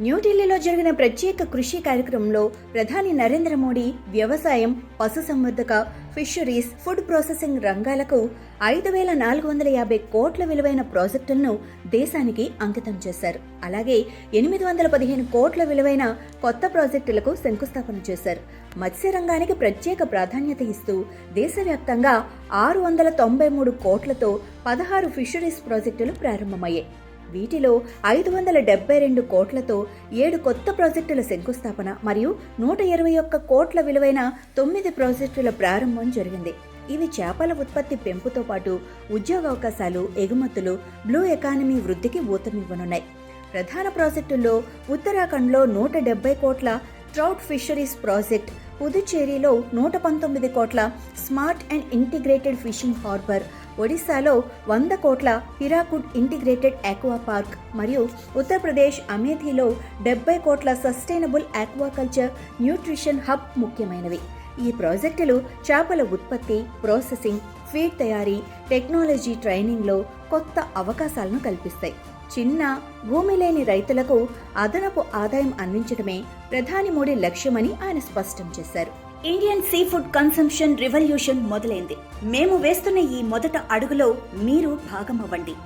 న్యూఢిల్లీలో జరిగిన ప్రత్యేక కృషి కార్యక్రమంలో ప్రధాని నరేంద్ర మోడీ వ్యవసాయం, పశుసంవర్ధక, ఫిషరీస్, ఫుడ్ ప్రాసెసింగ్ రంగాలకు 5,450 కోట్ల విలువైన ప్రాజెక్టులను దేశానికి అంకితం చేశారు. అలాగే 815 కోట్ల విలువైన కొత్త ప్రాజెక్టులకు శంకుస్థాపన చేశారు. మత్స్య రంగానికి ప్రత్యేక ప్రాధాన్యత ఇస్తూ దేశవ్యాప్తంగా 693 కోట్లతో 16 ఫిషరీస్ ప్రాజెక్టులు ప్రారంభమయ్యాయి. వీటిలో 572 కోట్లతో 7 కొత్త ప్రాజెక్టుల శంకుస్థాపన మరియు 121 కోట్ల విలువైన 9 ప్రాజెక్టుల ప్రారంభం జరిగింది. ఇవి చేపల ఉత్పత్తి పెంపుతో పాటు ఉద్యోగావకాశాలు, ఎగుమతులు, బ్లూ ఎకానమీ వృద్ధికి ఊతమివ్వనున్నాయి. ప్రధాన ప్రాజెక్టుల్లో ఉత్తరాఖండ్లో 170 కోట్ల ట్రౌట్ ఫిషరీస్ ప్రాజెక్ట్, పుదుచ్చేరిలో 119 కోట్ల smart and integrated fishing harbour, ఒడిశాలో 100 కోట్ల హిరాకుడ్ ఇంటిగ్రేటెడ్ ఆక్వా పార్క్ మరియు ఉత్తరప్రదేశ్ అమేథీలో 70 కోట్ల సస్టైనబుల్ ఆక్వాకల్చర్ న్యూట్రిషన్ హబ్ ముఖ్యమైనవి. ఈ ప్రాజెక్టులు చేపల ఉత్పత్తి, ప్రాసెసింగ్, ఫీడ్ తయారీ, టెక్నాలజీ ట్రైనింగ్లో కొత్త అవకాశాలను కల్పిస్తాయి. చిన్న, భూమి లేని రైతులకు అదనపు ఆదాయం అందించడమే ప్రధాని మోడీ లక్ష్యమని ఆయన స్పష్టం చేశారు. Indian sea food consumption revolution మొదలైంది. మేము వేస్తున్న ఈ మొదట అడుగులో మీరు భాగమవ్వండి.